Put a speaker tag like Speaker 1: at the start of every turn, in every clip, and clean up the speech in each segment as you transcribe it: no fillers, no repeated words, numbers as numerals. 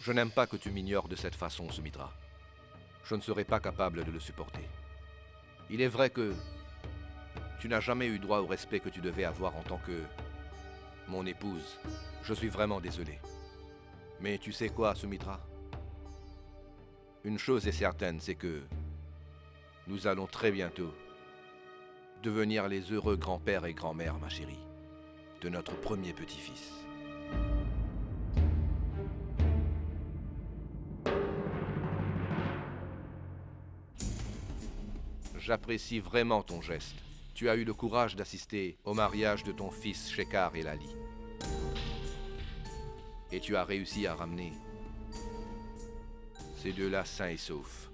Speaker 1: Je n'aime pas que tu m'ignores de cette façon, Sumitra. Je ne serai pas capable de le supporter. Il est vrai que tu n'as jamais eu droit au respect que tu devais avoir en tant que mon épouse. Je suis vraiment désolé. Mais tu sais quoi, Sumitra? Une chose est certaine, c'est que nous allons très bientôt devenir les heureux grands-pères et grand-mères, ma chérie, de notre premier petit-fils. J'apprécie vraiment ton geste. Tu as eu le courage d'assister au mariage de ton fils Shekhar et Lali. Et tu as réussi à ramener ces deux-là sains et saufs.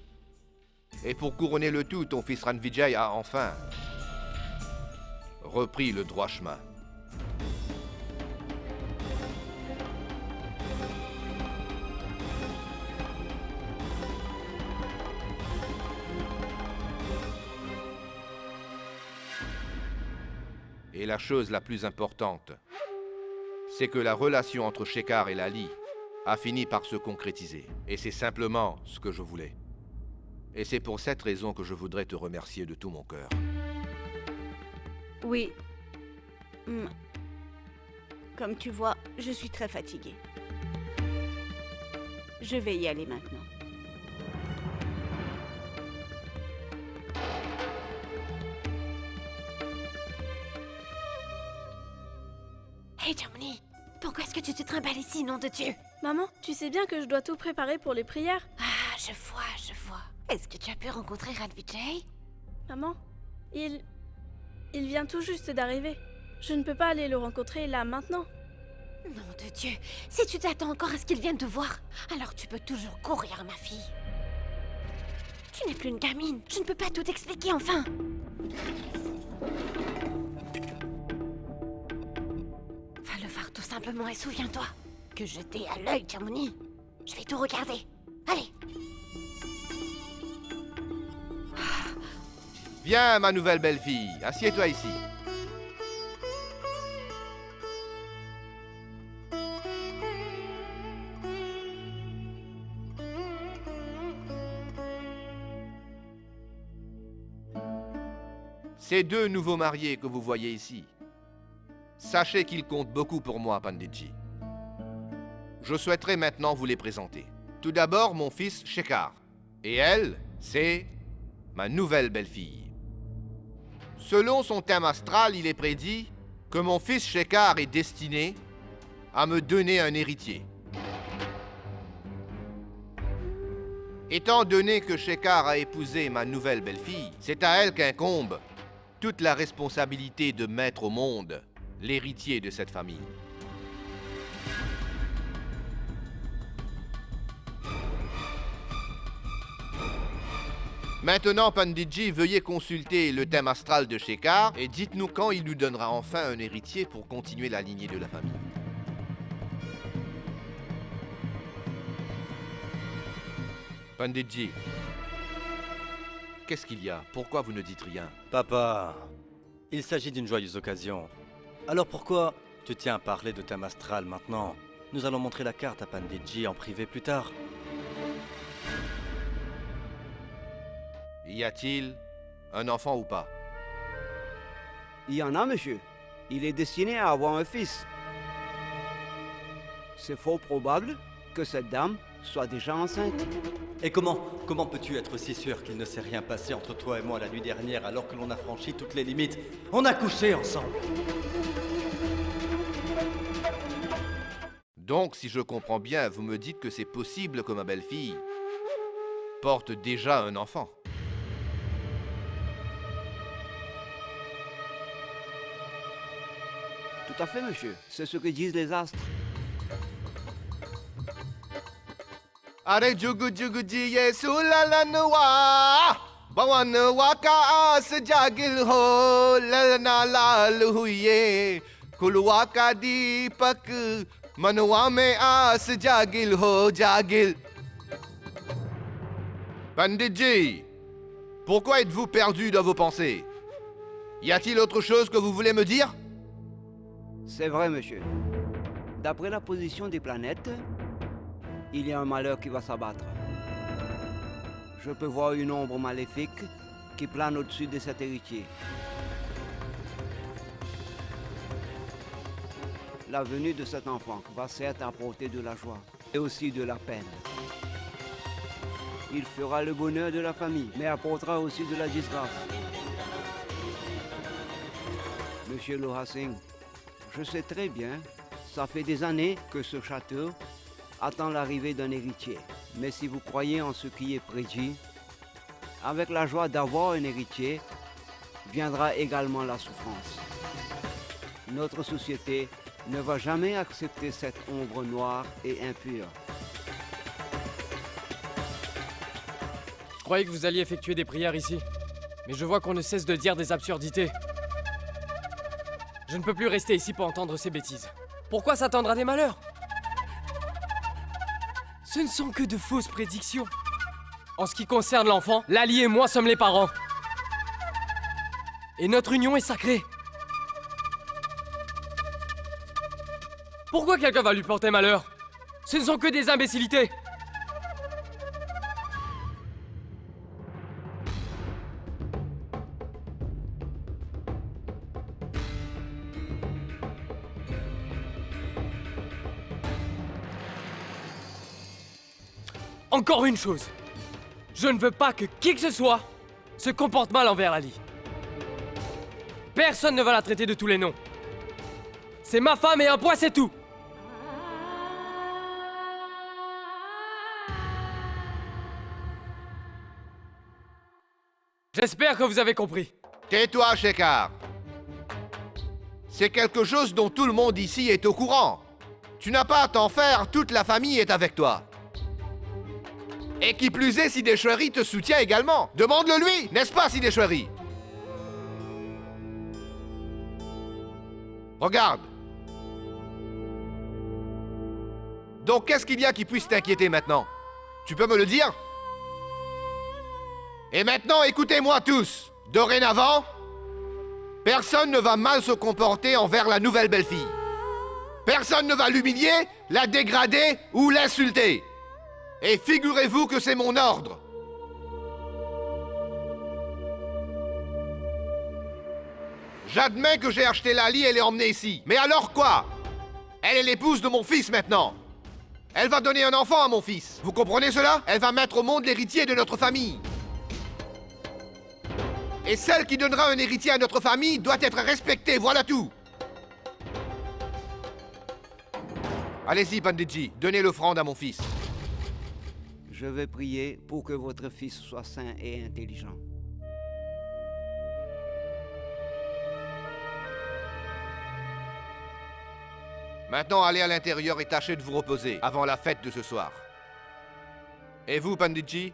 Speaker 1: Et pour couronner le tout, ton fils Ranvijay a enfin repris le droit chemin. Et la chose la plus importante, c'est que la relation entre Shekhar et Lali a fini par se concrétiser. Et c'est simplement ce que je voulais. Et c'est pour cette raison que je voudrais te remercier de tout mon cœur.
Speaker 2: Oui. Comme tu vois, je suis très fatiguée. Je vais y aller maintenant.
Speaker 3: Hey Jamuni, pourquoi est-ce que tu te trimbales ici, nom de Dieu?
Speaker 4: Maman, tu sais bien que je dois tout préparer pour les prières.
Speaker 3: Ah, je vois. Est-ce que tu as pu rencontrer Ranvijay?
Speaker 4: Maman, il vient tout juste d'arriver. Je ne peux pas aller le rencontrer là, maintenant.
Speaker 3: Nom de Dieu, si tu t'attends encore à ce qu'il vienne te voir, alors tu peux toujours courir, ma fille. Tu n'es plus une gamine, je ne peux pas tout expliquer, enfin. Va le voir tout simplement et souviens-toi que je t'ai à l'œil, Jamuni. Je vais tout regarder. Allez.
Speaker 1: Viens, ma nouvelle belle-fille, assieds-toi ici. Ces deux nouveaux mariés que vous voyez ici, sachez qu'ils comptent beaucoup pour moi, Panditji. Je souhaiterais maintenant vous les présenter. Tout d'abord, mon fils Shekhar. Et elle, c'est ma nouvelle belle-fille. Selon son thème astral, il est prédit que mon fils Shekhar est destiné à me donner un héritier. Étant donné que Shekhar a épousé ma nouvelle belle-fille, c'est à elle qu'incombe toute la responsabilité de mettre au monde l'héritier de cette famille. Maintenant, Panditji, veuillez consulter le thème astral de Shekhar et dites-nous quand il nous donnera enfin un héritier pour continuer la lignée de la famille. Panditji, qu'est-ce qu'il y a? Pourquoi vous ne dites rien?
Speaker 5: Papa, il s'agit d'une joyeuse occasion. Alors pourquoi tu tiens à parler de thème astral maintenant? Nous allons montrer la carte à Panditji en privé plus tard.
Speaker 1: Y a-t-il un enfant ou pas?
Speaker 6: Il y en a, monsieur. Il est destiné à avoir un fils. C'est fort probable que cette dame soit déjà enceinte.
Speaker 5: Et comment peux-tu être si sûr qu'il ne s'est rien passé entre toi et moi la nuit dernière alors que l'on a franchi toutes les limites? On a couché ensemble.
Speaker 1: Donc, si je comprends bien, vous me dites que c'est possible que ma belle-fille porte déjà un enfant.
Speaker 6: Tout à fait, monsieur. C'est ce que disent les astres.
Speaker 1: Are jugu jugu ji yesu lalanwa bawanwa ka as jagil ho lalna lal huye kulwa ka deepak manwa mein as jagil ho jagil. Panditji, pourquoi êtes-vous perdu dans vos pensées? Y a-t-il autre chose que vous voulez me dire?
Speaker 6: C'est vrai, monsieur. D'après la position des planètes, il y a un malheur qui va s'abattre. Je peux voir une ombre maléfique qui plane au-dessus de cet héritier. La venue de cet enfant va certes apporter de la joie et aussi de la peine. Il fera le bonheur de la famille, mais apportera aussi de la disgrâce. Monsieur Loha Singh, je sais très bien, ça fait des années que ce château attend l'arrivée d'un héritier. Mais si vous croyez en ce qui est prédit, avec la joie d'avoir un héritier, viendra également la souffrance. Notre société ne va jamais accepter cette ombre noire et impure.
Speaker 7: Je croyais que vous alliez effectuer des prières ici. Mais je vois qu'on ne cesse de dire des absurdités. Je ne peux plus rester ici pour entendre ces bêtises. Pourquoi s'attendre à des malheurs? Ce ne sont que de fausses prédictions. En ce qui concerne l'enfant, Lali et moi sommes les parents. Et notre union est sacrée. Pourquoi quelqu'un va lui porter malheur? Ce ne sont que des imbécilités. Encore une chose. Je ne veux pas que qui que ce soit se comporte mal envers Ali. Personne ne va la traiter de tous les noms. C'est ma femme et un point, c'est tout. J'espère que vous avez compris.
Speaker 1: Tais-toi, Shekhar. C'est quelque chose dont tout le monde ici est au courant. Tu n'as pas à t'en faire, toute la famille est avec toi. Et qui plus est, Sideshwari te soutient également. Demande-le lui, n'est-ce pas, Sideshwari? Regarde. Donc, qu'est-ce qu'il y a qui puisse t'inquiéter maintenant? Tu peux me le dire? Et maintenant, écoutez-moi tous. Dorénavant, personne ne va mal se comporter envers la nouvelle belle-fille. Personne ne va l'humilier, la dégrader ou l'insulter. Et figurez-vous que c'est mon ordre. J'admets que j'ai acheté Lali et l'ai emmenée ici. Mais alors quoi? Elle est l'épouse de mon fils maintenant. Elle va donner un enfant à mon fils. Vous comprenez cela? Elle va mettre au monde l'héritier de notre famille. Et celle qui donnera un héritier à notre famille doit être respectée, voilà tout. Allez-y, Panditji, donnez l'offrande à mon fils.
Speaker 6: Je vais prier pour que votre fils soit sain et intelligent.
Speaker 1: Maintenant, allez à l'intérieur et tâchez de vous reposer avant la fête de ce soir. Et vous, Panditji,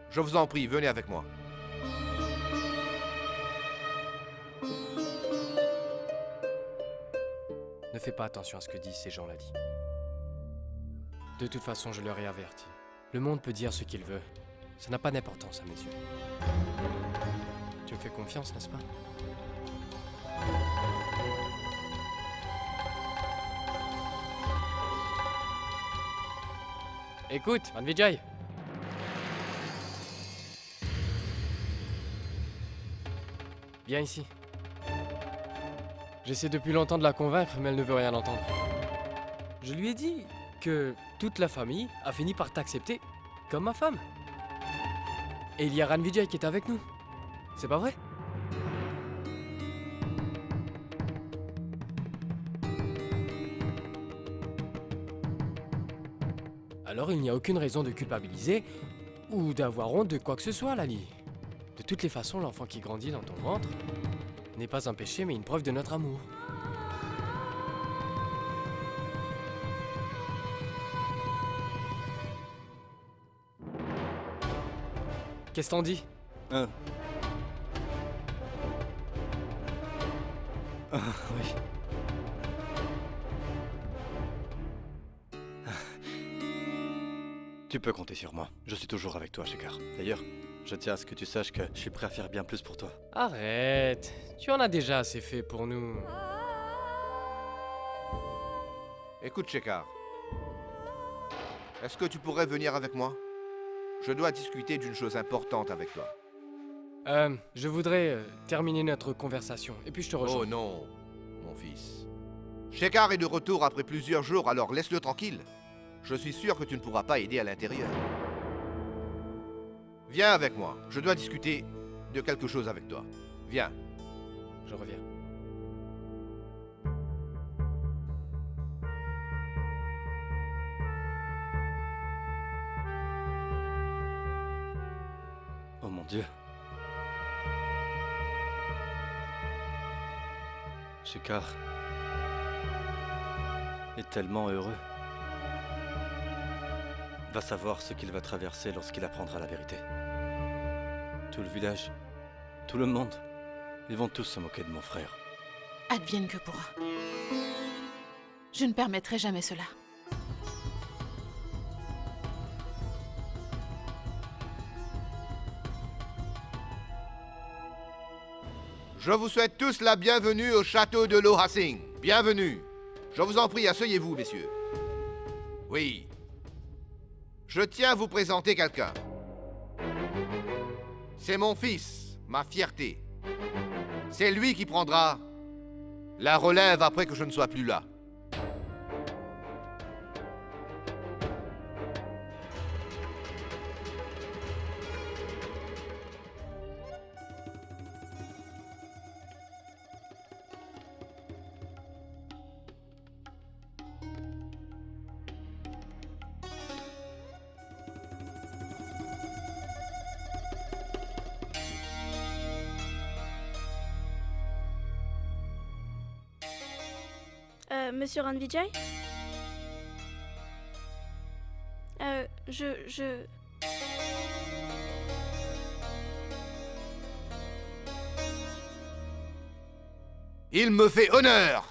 Speaker 1: je vous en prie, venez avec moi.
Speaker 7: Ne fais pas attention à ce que disent ces gens-là. De toute façon, je leur ai averti. Le monde peut dire ce qu'il veut. Ça n'a pas d'importance à mes yeux. Tu me fais confiance, n'est-ce pas? Écoute, Van Vijay. Viens ici. J'essaie depuis longtemps de la convaincre, mais elle ne veut rien entendre. Je lui ai dit que toute la famille a fini par t'accepter comme ma femme. Et il y a Ranvijay qui est avec nous. C'est pas vrai? Alors il n'y a aucune raison de culpabiliser ou d'avoir honte de quoi que ce soit, Lali. De toutes les façons, l'enfant qui grandit dans ton ventre n'est pas un péché, mais une preuve de notre amour. Qu'est-ce t'en dis?
Speaker 5: Oui. Tu peux compter sur moi. Je suis toujours avec toi, Shekhar. D'ailleurs, je tiens à ce que tu saches que je suis prêt à faire bien plus pour toi.
Speaker 7: Arrête, tu en as déjà assez fait pour nous.
Speaker 1: Écoute, Shekhar. Est-ce que tu pourrais venir avec moi? Je dois discuter d'une chose importante avec toi.
Speaker 7: Je voudrais terminer notre conversation, et puis je te rejoins.
Speaker 1: Oh non, mon fils. Shekar est de retour après plusieurs jours, alors laisse-le tranquille. Je suis sûr que tu ne pourras pas aider à l'intérieur. Viens avec moi, je dois discuter de quelque chose avec toi. Viens.
Speaker 7: Je reviens.
Speaker 5: Oh mon Dieu. Shekar est tellement heureux. Va savoir ce qu'il va traverser lorsqu'il apprendra la vérité. Tout le village, tout le monde, ils vont tous se moquer de mon frère.
Speaker 8: Advienne que pourra. Je ne permettrai jamais cela.
Speaker 1: Je vous souhaite tous la bienvenue au château de Lohasing. Bienvenue. Je vous en prie, asseyez-vous, messieurs. Oui. Je tiens à vous présenter quelqu'un. C'est mon fils, ma fierté. C'est lui qui prendra la relève après que je ne sois plus là.
Speaker 4: Monsieur Ranvijay? Je...
Speaker 1: Il me fait honneur.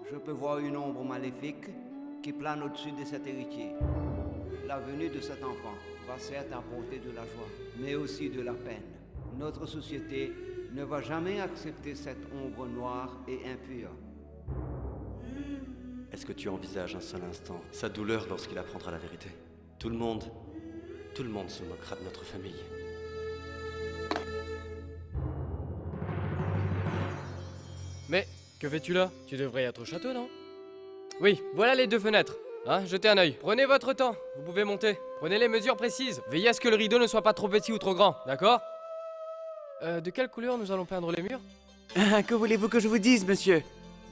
Speaker 6: Je peux voir une ombre maléfique qui plane au-dessus de cet héritier. La venue de cet enfant va certes apporter de la joie, mais aussi de la peine. Notre société ne va jamais accepter cette ombre noire et impure.
Speaker 5: Est-ce que tu envisages un seul instant sa douleur lorsqu'il apprendra la vérité? Tout le monde se moquera de notre famille.
Speaker 7: Mais, que fais-tu là? Tu devrais être au château, non? Oui, voilà les deux fenêtres. Hein, jetez un œil. Prenez votre temps, vous pouvez monter. Prenez les mesures précises. Veillez à ce que le rideau ne soit pas trop petit ou trop grand, d'accord? De quelle couleur nous allons peindre les murs?
Speaker 9: Que voulez-vous que je vous dise, monsieur?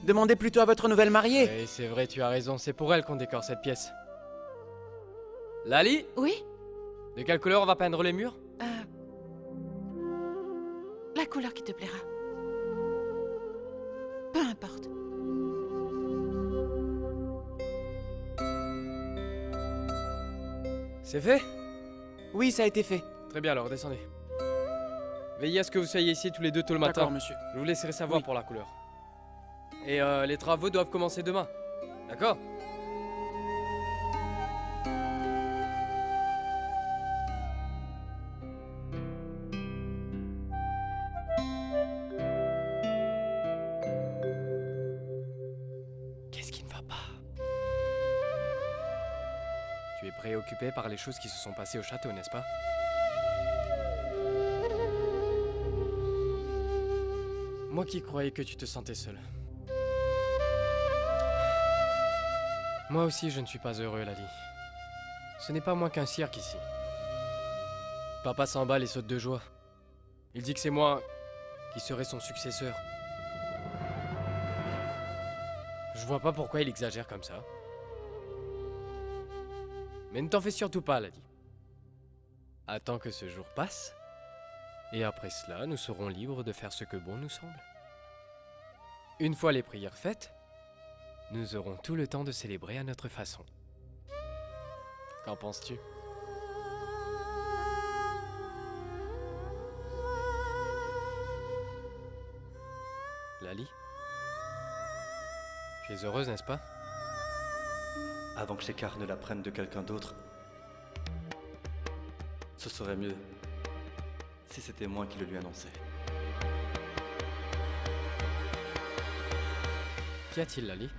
Speaker 9: Demandez plutôt à votre nouvelle mariée.
Speaker 7: Oui, c'est vrai, tu as raison, c'est pour elle qu'on décore cette pièce. Lali?
Speaker 8: Oui?
Speaker 7: De quelle couleur on va peindre les murs?
Speaker 8: La couleur qui te plaira. Peu importe.
Speaker 7: C'est fait?
Speaker 9: Oui, ça a été fait.
Speaker 7: Très bien, alors descendez. Veillez à ce que vous soyez ici tous les deux tôt le matin.
Speaker 9: D'accord, monsieur.
Speaker 7: Je vous laisserai savoir
Speaker 9: Oui.
Speaker 7: pour la couleur. Et les travaux doivent commencer demain. D'accord? Qu'est-ce qui ne va pas? Tu es préoccupé par les choses qui se sont passées au château, n'est-ce pas? Moi qui croyais que tu te sentais seul. Moi aussi, je ne suis pas heureux, Lali. Ce n'est pas moins qu'un cirque ici. Papa s'emballe et saute de joie. Il dit que c'est moi qui serai son successeur. Je vois pas pourquoi il exagère comme ça. Mais ne t'en fais surtout pas, Lali. Attends que ce jour passe. Et après cela, nous serons libres de faire ce que bon nous semble. Une fois les prières faites, nous aurons tout le temps de célébrer à notre façon. Qu'en penses-tu? Lali? Tu es heureuse, n'est-ce pas?
Speaker 5: Avant que Shekar ne l'apprenne de quelqu'un d'autre, ce serait mieux si c'était moi qui le lui annonçais.
Speaker 7: Qu'y a-t-il, Lali?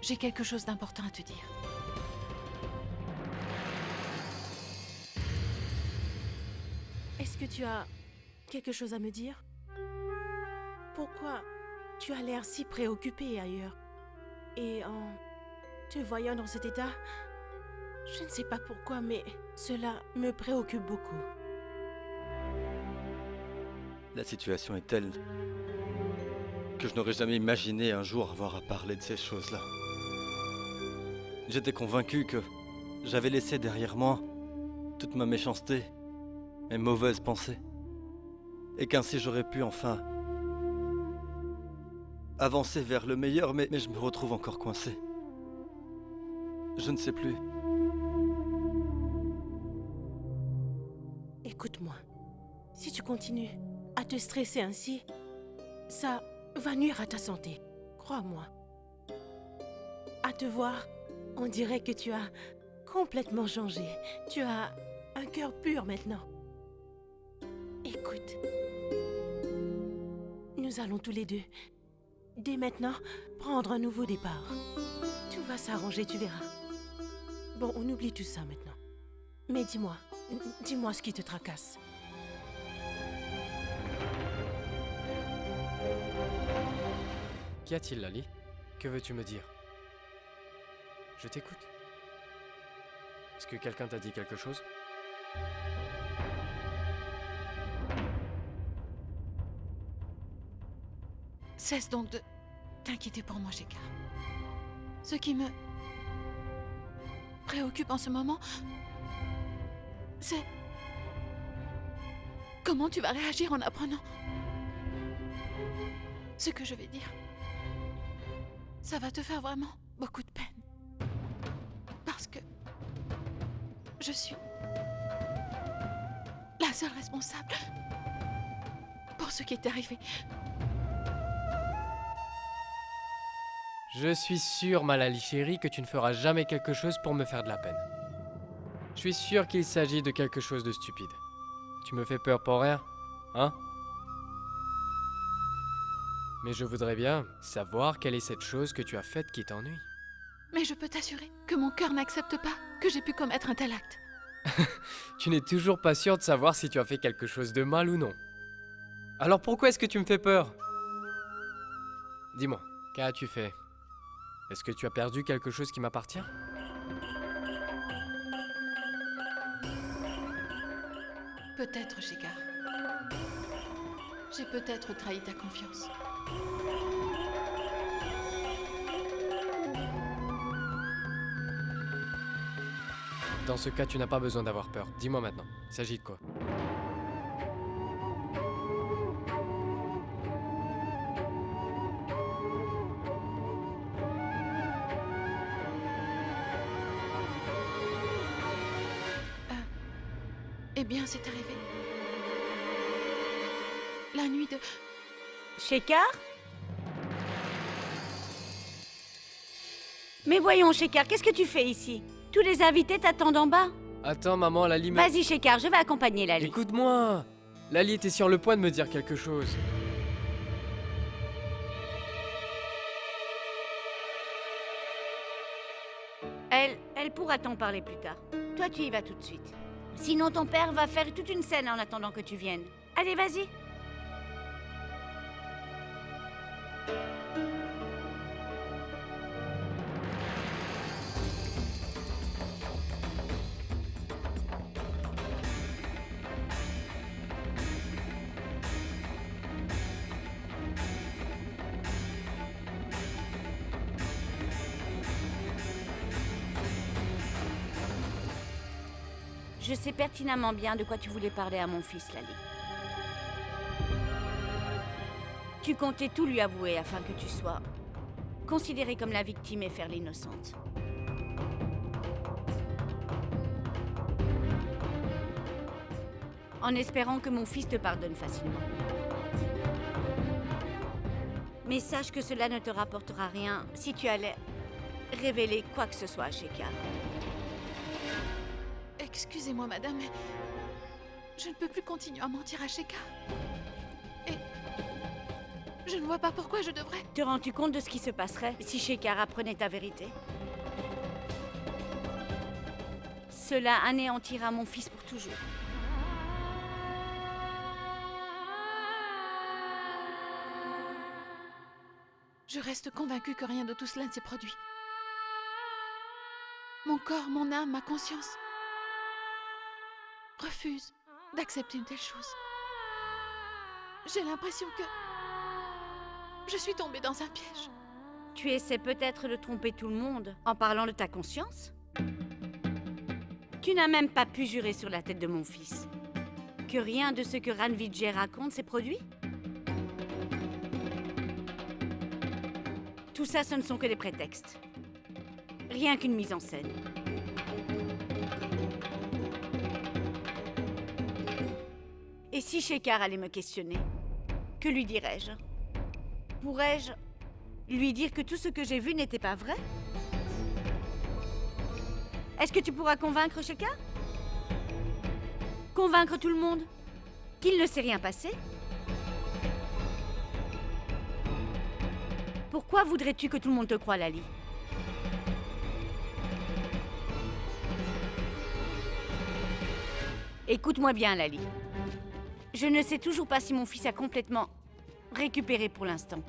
Speaker 8: J'ai quelque chose d'important à te dire.
Speaker 4: Est-ce que tu as quelque chose à me dire? Pourquoi tu as l'air si préoccupé ailleurs? Et en te voyant dans cet état, je ne sais pas pourquoi, mais cela me préoccupe beaucoup.
Speaker 5: La situation est telle que je n'aurais jamais imaginé un jour avoir à parler de ces choses-là. J'étais convaincu que j'avais laissé derrière moi toute ma méchanceté, mes mauvaises pensées, et qu'ainsi j'aurais pu enfin avancer vers le meilleur, mais je me retrouve encore coincé. Je ne sais plus.
Speaker 4: Écoute-moi, si tu continues à te stresser ainsi, ça va nuire à ta santé, crois-moi. À te voir, on dirait que tu as complètement changé. Tu as un cœur pur maintenant. Écoute, nous allons tous les deux, dès maintenant, prendre un nouveau départ. Tout va s'arranger, tu verras. Bon, on oublie tout ça maintenant. Mais dis-moi ce qui te tracasse.
Speaker 7: Qu'y a-t-il, Lali? Que veux-tu me dire? Je t'écoute. Est-ce que quelqu'un t'a dit quelque chose?
Speaker 8: Cesse donc de t'inquiéter pour moi, Shekar. Ce qui me préoccupe en ce moment, c'est comment tu vas réagir en apprenant ce que je vais dire. Ça va te faire vraiment beaucoup de peine. Parce que je suis la seule responsable pour ce qui est arrivé.
Speaker 7: Je suis sûr, ma Lali chérie, que tu ne feras jamais quelque chose pour me faire de la peine. Je suis sûr qu'il s'agit de quelque chose de stupide. Tu me fais peur pour rien, hein? Mais je voudrais bien savoir quelle est cette chose que tu as faite qui t'ennuie.
Speaker 8: Mais je peux t'assurer que mon cœur n'accepte pas que j'ai pu commettre un tel acte.
Speaker 7: Tu n'es toujours pas sûr de savoir si tu as fait quelque chose de mal ou non. Alors pourquoi est-ce que tu me fais peur? Dis-moi, qu'as-tu fait? Est-ce que tu as perdu quelque chose qui m'appartient?
Speaker 8: Peut-être, Shekar. J'ai peut-être trahi ta confiance.
Speaker 7: Dans ce cas, tu n'as pas besoin d'avoir peur. Dis-moi maintenant, il s'agit de quoi?
Speaker 8: Eh bien, c'est arrivé. La nuit de...
Speaker 2: Shekar? Mais voyons, Shekar, qu'est-ce que tu fais ici? Tous les invités t'attendent en bas.
Speaker 7: Attends, maman, Lali me...
Speaker 2: Vas-y, Shekar, je vais accompagner Lali.
Speaker 7: Écoute-moi! Lali était sur le point de me dire quelque chose.
Speaker 2: Elle pourra t'en parler plus tard. Toi, tu y vas tout de suite. Sinon, ton père va faire toute une scène en attendant que tu viennes. Allez, vas-y. Je sais pertinemment bien de quoi tu voulais parler à mon fils, Lali. Tu comptais tout lui avouer afin que tu sois considérée comme la victime et faire l'innocente. en espérant que mon fils te pardonne facilement. Mais sache que cela ne te rapportera rien si tu allais révéler quoi que ce soit à Shekar.
Speaker 8: Excusez-moi, madame, mais je ne peux plus continuer à mentir à Shekar. Et je ne vois pas pourquoi je devrais.
Speaker 2: Te rends-tu compte de ce qui se passerait si Shekar apprenait ta vérité? Cela anéantira mon fils pour toujours.
Speaker 8: Je reste convaincue que rien de tout cela ne s'est produit. Mon corps, mon âme, ma conscience refusent d'accepter une telle chose. J'ai l'impression que je suis tombée dans un piège.
Speaker 2: Tu essaies peut-être de tromper tout le monde en parlant de ta conscience? Tu n'as même pas pu jurer sur la tête de mon fils que rien de ce que Ranvijay raconte s'est produit? Tout ça, ce ne sont que des prétextes. Rien qu'une mise en scène. Et si Shekar allait me questionner, que lui dirais-je? Pourrais-je lui dire que tout ce que j'ai vu n'était pas vrai? Est-ce que tu pourras convaincre Shekar? Convaincre tout le monde qu'il ne s'est rien passé? Pourquoi voudrais-tu que tout le monde te croie, Lali? Écoute-moi bien, Lali. Je ne sais toujours pas si mon fils a complètement récupéré pour l'instant.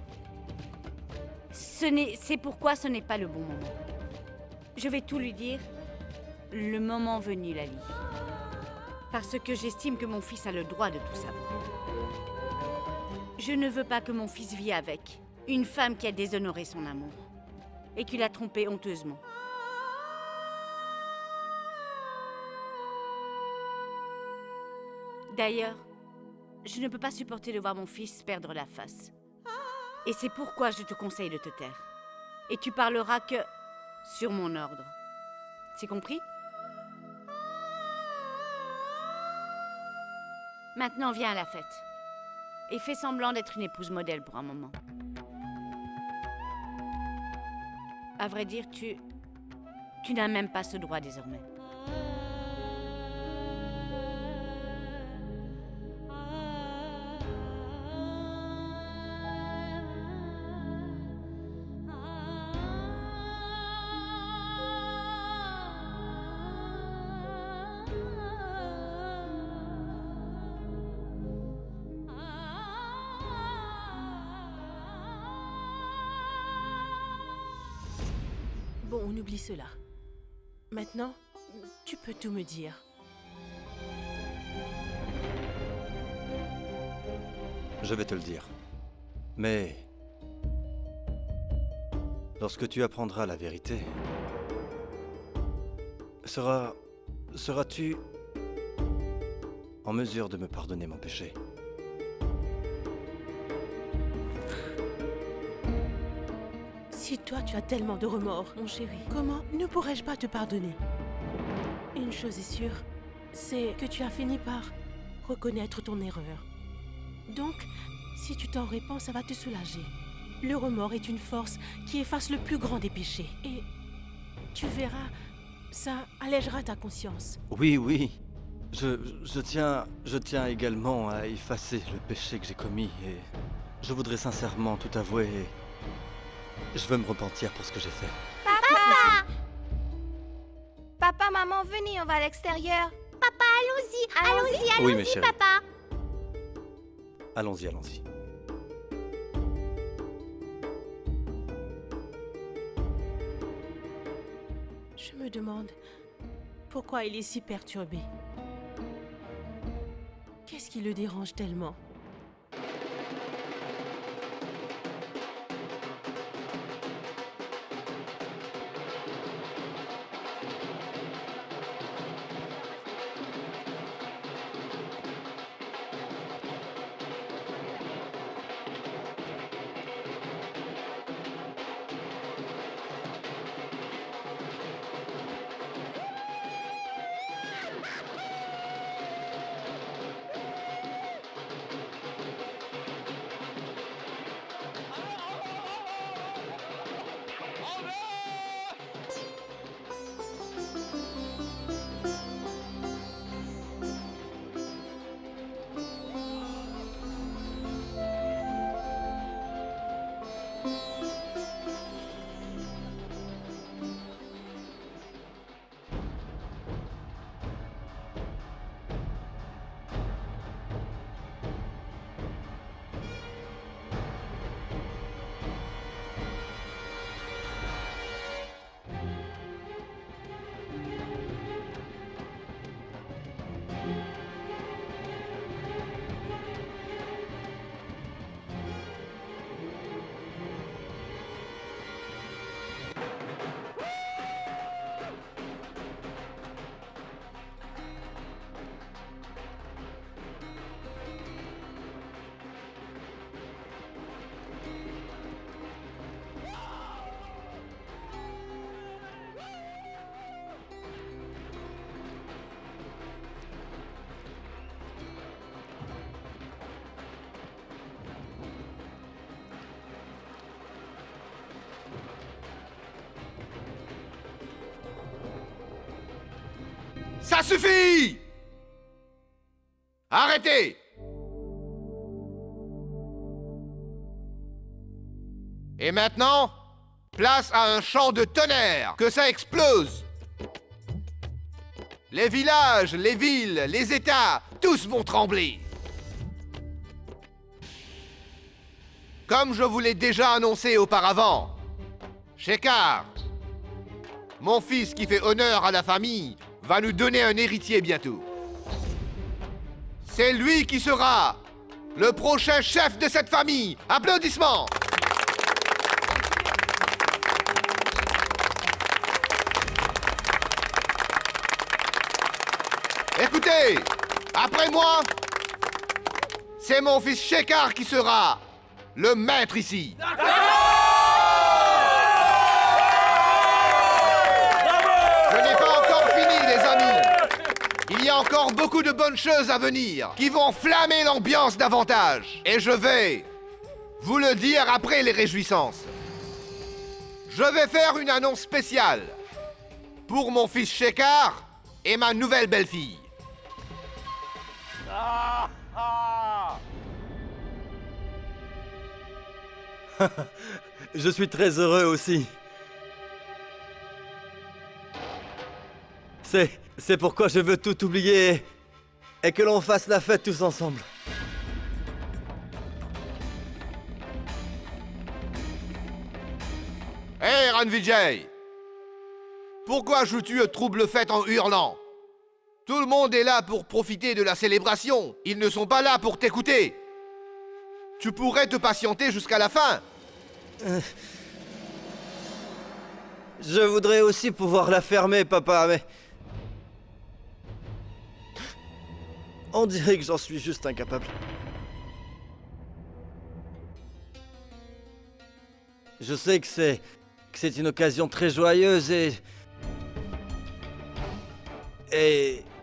Speaker 2: C'est pourquoi ce n'est pas le bon moment. Je vais tout lui dire le moment venu, Lali. Parce que j'estime que mon fils a le droit de tout savoir. Je ne veux pas que mon fils vive avec une femme qui a déshonoré son amour et qui l'a trompé honteusement. D'ailleurs, je ne peux pas supporter de voir mon fils perdre la face. Et c'est pourquoi je te conseille de te taire. Et tu parleras que sur mon ordre. C'est compris? Maintenant, viens à la fête. Et fais semblant d'être une épouse modèle pour un moment. À vrai dire, tu n'as même pas ce droit désormais.
Speaker 4: Bon, on oublie cela. Maintenant, tu peux tout me dire.
Speaker 5: Je vais te le dire. Mais... lorsque tu apprendras la vérité... seras-tu en mesure de me pardonner mon péché?
Speaker 4: Si toi, tu as tellement de remords, mon chéri, comment ne pourrais-je pas te pardonner? Une chose est sûre, c'est que tu as fini par reconnaître ton erreur. Donc, si tu t'en répands, ça va te soulager. Le remords est une force qui efface le plus grand des péchés. Et tu verras, ça allègera ta conscience.
Speaker 5: Oui, oui. Je tiens également à effacer le péché que j'ai commis et je voudrais sincèrement tout avouer. Je veux me repentir pour ce que j'ai fait.
Speaker 3: Papa, maman, venez, on va à l'extérieur. Papa, allons-y.
Speaker 5: Oui, mes chéris.
Speaker 3: Papa.
Speaker 5: Allons-y, allons-y.
Speaker 4: Je me demande pourquoi il est si perturbé. Qu'est-ce qui le dérange tellement?
Speaker 1: Ça suffit! Arrêtez! Et maintenant, place à un chant de tonnerre, que ça explose! Les villages, les villes, les États, tous vont trembler! Comme je vous l'ai déjà annoncé auparavant, Shekhar, mon fils qui fait honneur à la famille, va nous donner un héritier bientôt. C'est lui qui sera le prochain chef de cette famille. Applaudissements! Écoutez, après moi, c'est mon fils Shekhar qui sera le maître ici. Je n'ai pas encore fini, les amis. Il y a encore beaucoup de bonnes choses à venir qui vont flammer l'ambiance davantage. Et je vais vous le dire après les réjouissances. Je vais faire une annonce spéciale pour mon fils Shekhar et ma nouvelle belle-fille.
Speaker 5: Je suis très heureux aussi. C'est pourquoi je veux tout oublier et que l'on fasse la fête tous ensemble.
Speaker 1: Hé, Ranvijay! Pourquoi joues-tu au trouble-fête en hurlant? Tout le monde est là pour profiter de la célébration. Ils ne sont pas là pour t'écouter. Tu pourrais te patienter jusqu'à la fin.
Speaker 5: Je voudrais aussi pouvoir la fermer, papa, mais... On dirait que j'en suis juste incapable. Je sais que c'est une occasion très joyeuse et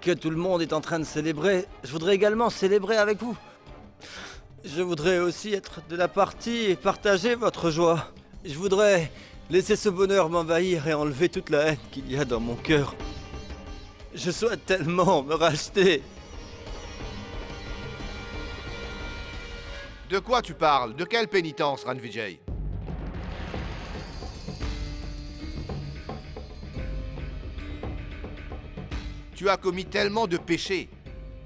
Speaker 5: que tout le monde est en train de célébrer. Je voudrais également célébrer avec vous. Je voudrais aussi être de la partie et partager votre joie. Je voudrais laisser ce bonheur m'envahir et enlever toute la haine qu'il y a dans mon cœur. Je souhaite tellement me racheter.
Speaker 1: De quoi tu parles? De quelle pénitence, Ranvijay? Tu as commis tellement de péchés.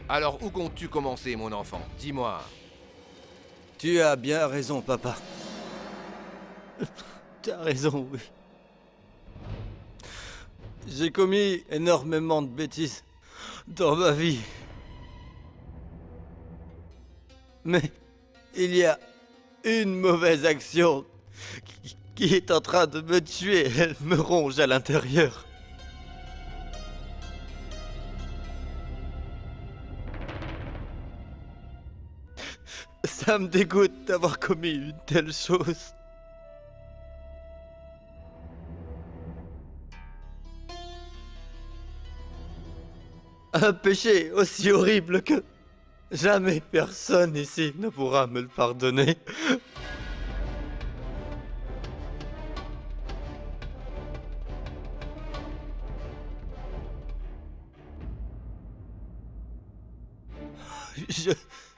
Speaker 1: Alors où comptes-tu commencer, mon enfant? Dis-moi.
Speaker 5: Tu as bien raison, papa. Tu as raison, oui. J'ai commis énormément de bêtises dans ma vie. Mais il y a une mauvaise action qui est en train de me tuer. Elle me ronge à l'intérieur. Ça me dégoûte d'avoir commis une telle chose. Un péché aussi horrible que jamais personne ici ne pourra me le pardonner.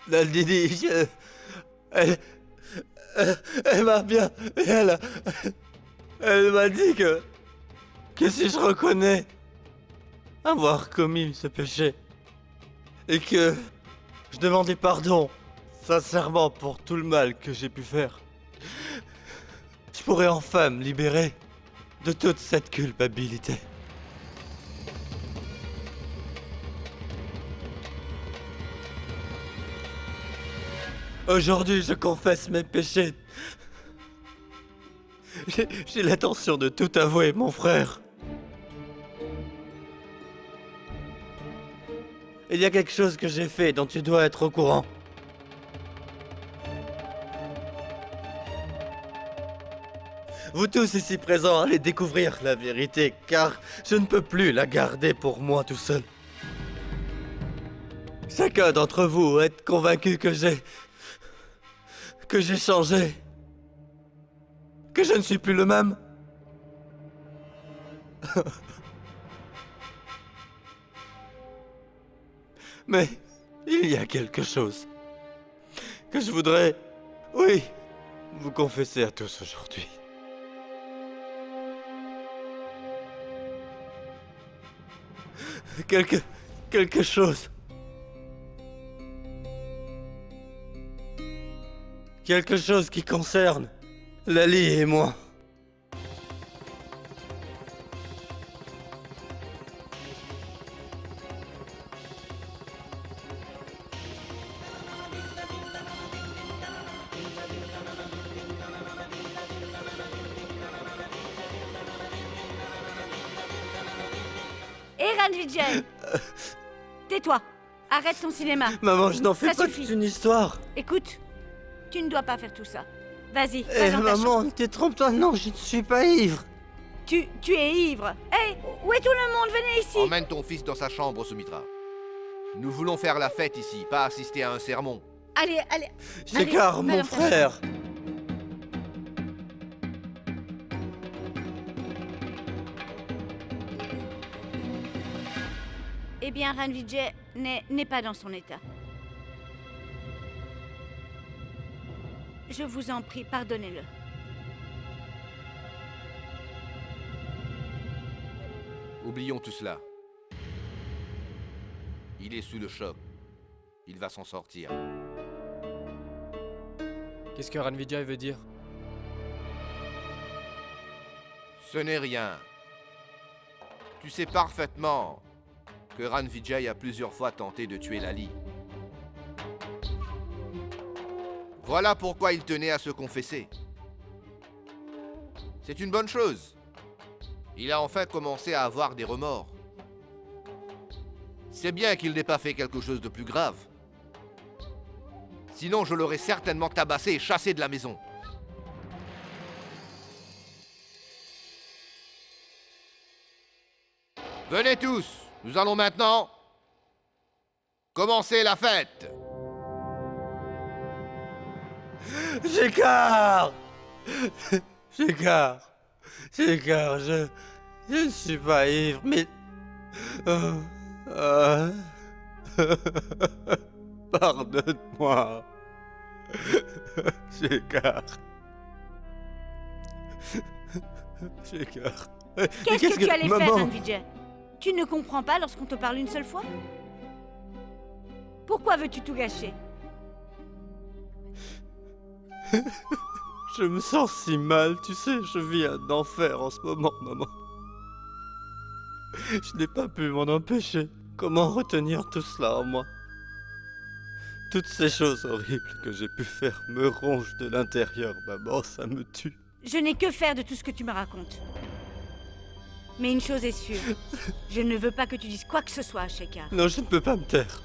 Speaker 5: La Didi, elle m'a bien... Elle m'a dit que si je reconnais avoir commis ce péché et que je demandais pardon sincèrement pour tout le mal que j'ai pu faire, je pourrais enfin me libérer de toute cette culpabilité. Aujourd'hui, je confesse mes péchés. J'ai l'intention de tout avouer, mon frère. Il y a quelque chose que j'ai fait dont tu dois être au courant. Vous tous ici présents allez découvrir la vérité, car je ne peux plus la garder pour moi tout seul. Chacun d'entre vous est convaincu que j'ai changé. Que je ne suis plus le même. Mais il y a quelque chose que je voudrais, oui, vous confesser à tous aujourd'hui. Quelque chose. Quelque chose qui concerne Lali et moi.
Speaker 2: Et Ranvijay, tais-toi. Arrête ton cinéma.
Speaker 5: Maman, je n'en fais
Speaker 2: Ça
Speaker 5: pas
Speaker 2: suffit.
Speaker 5: toute une histoire.
Speaker 2: Écoute, tu ne dois pas faire tout ça. Vas-y, va
Speaker 5: Eh
Speaker 2: dans ta chambre.
Speaker 5: maman, détrompe-toi, non, je ne suis pas ivre.
Speaker 2: Tu es ivre. Hé, où est tout le monde? Venez ici.
Speaker 1: Emmène ton fils dans sa chambre, Sumitra. Nous voulons faire la fête ici, pas assister à un sermon.
Speaker 2: Allez.
Speaker 5: J'écarte
Speaker 2: va
Speaker 5: mon
Speaker 2: dans ta
Speaker 5: frère.
Speaker 2: Eh bien, Ranvijay n'est pas dans son état. Je vous en prie, pardonnez-le.
Speaker 1: Oublions tout cela. Il est sous le choc. Il va s'en sortir.
Speaker 7: Qu'est-ce que Ranvijay veut dire?
Speaker 1: Ce n'est rien. Tu sais parfaitement que Ranvijay a plusieurs fois tenté de tuer Lali. Voilà pourquoi il tenait à se confesser. C'est une bonne chose. Il a enfin commencé à avoir des remords. C'est bien qu'il n'ait pas fait quelque chose de plus grave. Sinon, je l'aurais certainement tabassé et chassé de la maison. Venez tous, nous allons maintenant commencer la fête.
Speaker 5: J'écarte. Je ne suis pas ivre, mais... Pardonne-moi. J'écarte.
Speaker 2: Qu'est-ce que tu allais faire,
Speaker 5: Maman,
Speaker 2: Ranvijay? Tu ne comprends pas lorsqu'on te parle une seule fois? Pourquoi veux-tu tout gâcher?
Speaker 5: je me sens si mal, tu sais, je vis un enfer en ce moment, maman. Je n'ai pas pu m'en empêcher. Comment retenir tout cela en moi? Toutes ces choses horribles que j'ai pu faire me rongent de l'intérieur, maman, ça me tue.
Speaker 2: Je n'ai que faire de tout ce que tu me racontes. Mais une chose est sûre, je ne veux pas que tu dises quoi que ce soit à Shekhar.
Speaker 5: Non, je ne peux pas me taire.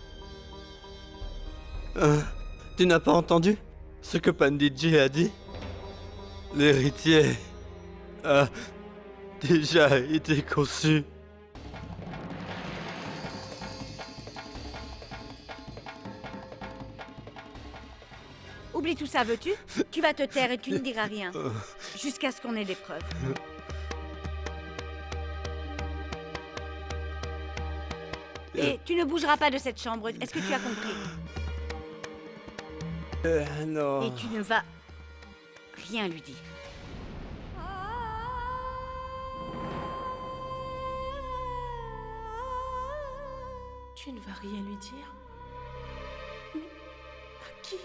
Speaker 5: Tu n'as pas entendu ce que Panditji a dit? L'héritier a déjà été conçu.
Speaker 2: Oublie tout ça, veux-tu? Tu vas te taire et tu ne diras rien. Jusqu'à ce qu'on ait des preuves. Et tu ne bougeras pas de cette chambre. Est-ce que tu as compris?
Speaker 5: Non.
Speaker 2: Et tu ne vas rien lui dire.
Speaker 4: Tu ne vas rien lui dire? Mais à qui?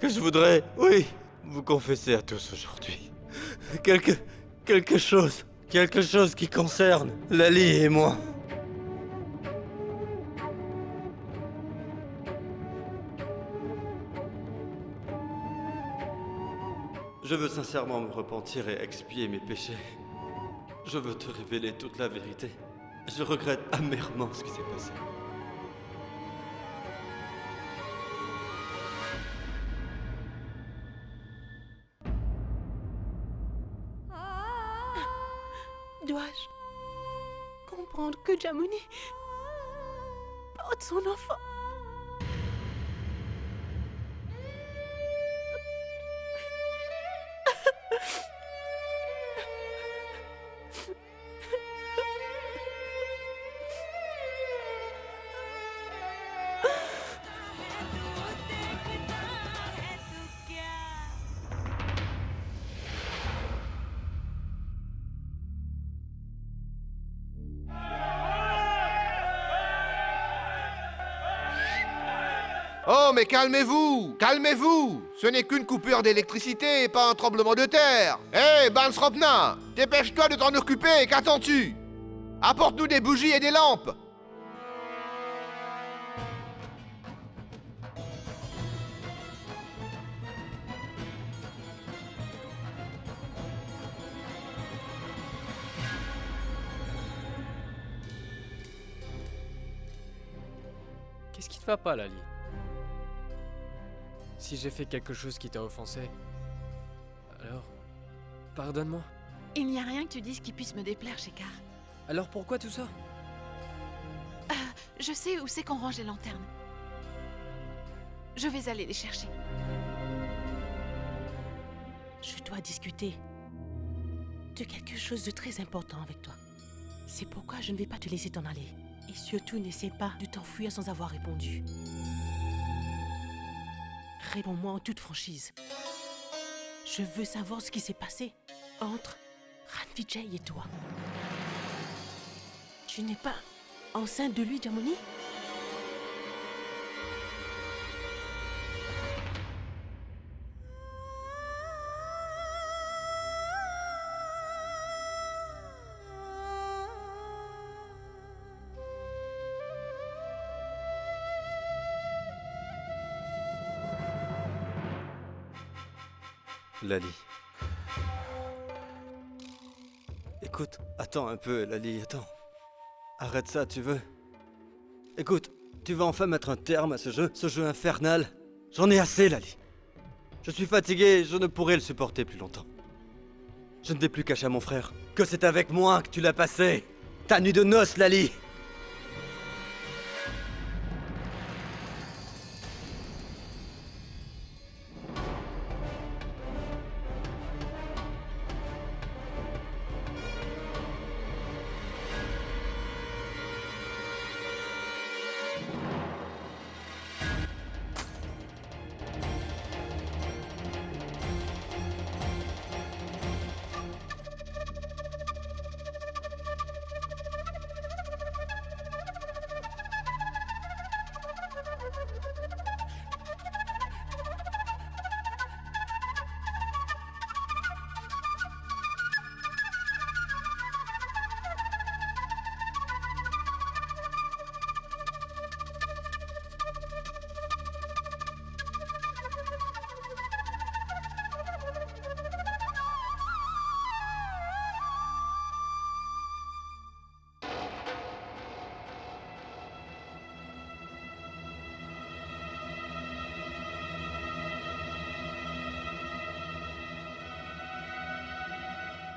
Speaker 5: Que je voudrais, oui, vous confesser à tous aujourd'hui. Quelque chose qui concerne Lali et moi. Je veux sincèrement me repentir et expier mes péchés. Je veux te révéler toute la vérité. Je regrette amèrement ce qui s'est passé.
Speaker 4: Dois-je comprendre que Jamuni porte son enfant?
Speaker 1: Oh, mais calmez-vous! Calmez-vous! Ce n'est qu'une coupure d'électricité et pas un tremblement de terre! Hé, Bansropna! Dépêche-toi de t'en occuper, qu'attends-tu? Apporte-nous des bougies et des lampes!
Speaker 7: Qu'est-ce qui te va pas, Lali? Si j'ai fait quelque chose qui t'a offensé, alors, pardonne-moi.
Speaker 8: Il n'y a rien que tu dises qui puisse me déplaire, Shekar.
Speaker 7: Alors pourquoi tout ça?
Speaker 8: Je sais où c'est qu'on range les lanternes. Je vais aller les chercher.
Speaker 4: Je dois discuter de quelque chose de très important avec toi. C'est pourquoi je ne vais pas te laisser t'en aller. Et surtout, n'essaie pas de t'enfuir sans avoir répondu. Réponds-moi en toute franchise. Je veux savoir ce qui s'est passé entre Ranvijay et toi. Tu n'es pas enceinte de lui, Jamoni?
Speaker 5: Lali. Écoute, attends un peu, Lali, attends. Arrête ça, tu veux? Écoute, tu vas enfin mettre un terme à ce jeu infernal. J'en ai assez, Lali. Je suis fatigué, je ne pourrai le supporter plus longtemps. Je ne t'ai plus caché à mon frère que c'est avec moi que tu l'as passé. Ta nuit de noces, Lali.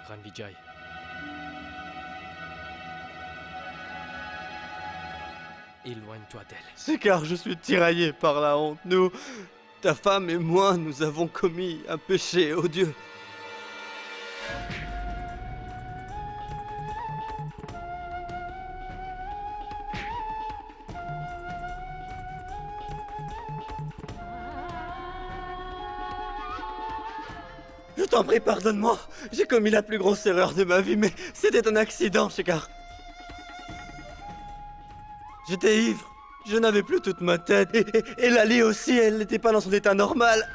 Speaker 7: Ranvijay. Éloigne-toi d'elle.
Speaker 5: C'est car je suis tiraillé par la honte. Nous, ta femme et moi, nous avons commis un péché odieux. Je t'en prie, pardonne-moi. J'ai commis la plus grosse erreur de ma vie, mais c'était un accident, Shekar. J'étais ivre. Je n'avais plus toute ma tête. Et Lali aussi, elle n'était pas dans son état normal.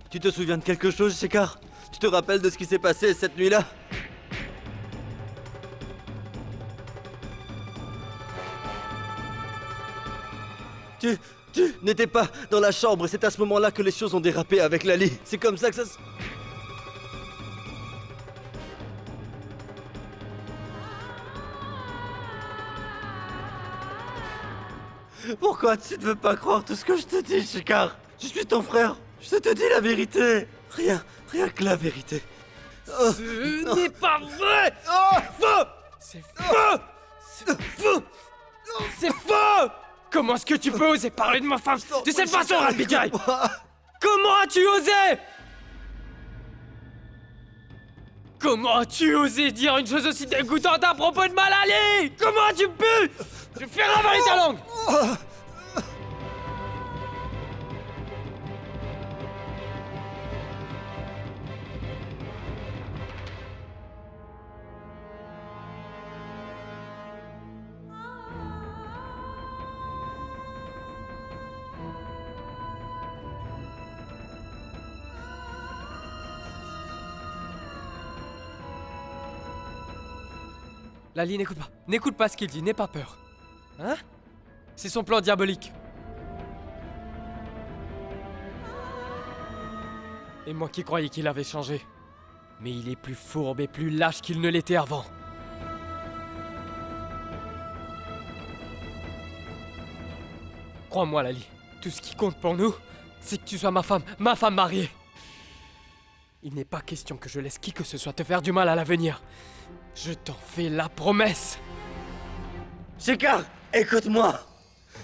Speaker 5: Tu te souviens de quelque chose, Shekar? Tu te rappelles de ce qui s'est passé cette nuit-là? Tu n'étais pas dans la chambre, c'est à ce moment-là que les choses ont dérapé avec Lali. C'est comme ça que ça se... Pourquoi tu ne veux pas croire tout ce que je te dis, Shekar? Je suis ton frère, je te dis la vérité. Rien que la vérité. Oh,
Speaker 7: Ce n'est pas vrai! Faux! C'est faux! C'est faux! C'est faux! Comment est-ce que tu peux oser parler de ma femme de cette façon, Ranvijay? Comment as-tu osé? Comment as-tu osé dire une chose aussi dégoûtante à propos de Malali? Comment as-tu pu? Je fais ravaler ta langue! Lali, n'écoute pas. N'écoute pas ce qu'il dit, n'aie pas peur. Hein? C'est son plan diabolique. Et moi qui croyais qu'il avait changé. Mais il est plus fourbe et plus lâche qu'il ne l'était avant. Crois-moi, Lali, tout ce qui compte pour nous, c'est que tu sois ma femme mariée. Il n'est pas question que je laisse qui que ce soit te faire du mal à l'avenir. Je t'en fais la promesse.
Speaker 5: Shekar, écoute-moi.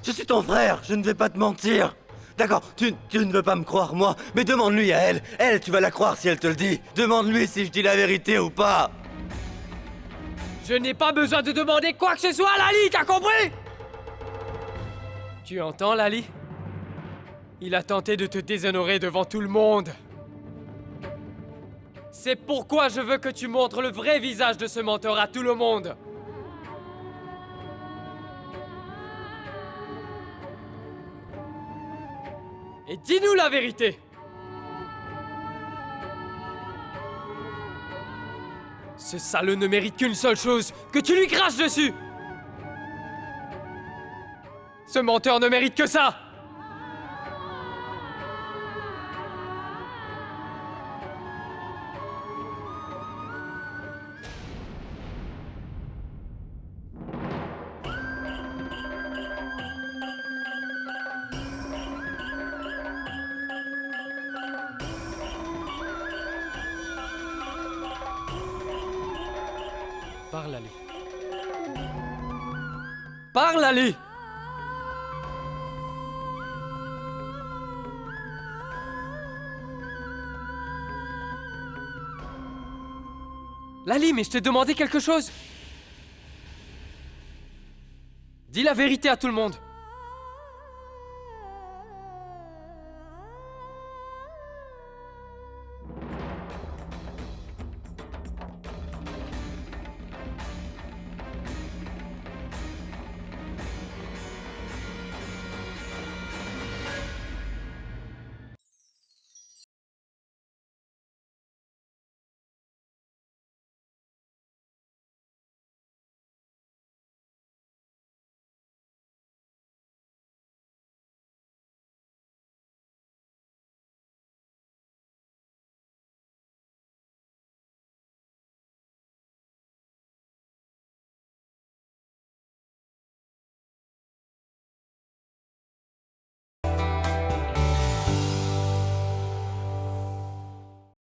Speaker 5: Je suis ton frère, je ne vais pas te mentir. D'accord, tu ne veux pas me croire moi, mais demande-lui à elle. Elle, tu vas la croire si elle te le dit. Demande-lui si je dis la vérité ou pas.
Speaker 7: Je n'ai pas besoin de demander quoi que ce soit, Lali, t'as compris? Tu entends, Lali? Il a tenté de te déshonorer devant tout le monde. C'est pourquoi je veux que tu montres le vrai visage de ce menteur à tout le monde. Et dis-nous la vérité. Ce salaud ne mérite qu'une seule chose, que tu lui craches dessus. Ce menteur ne mérite que ça. Parle, Ali. Parle, Ali! Lali, mais je t'ai demandé quelque chose! Dis la vérité à tout le monde!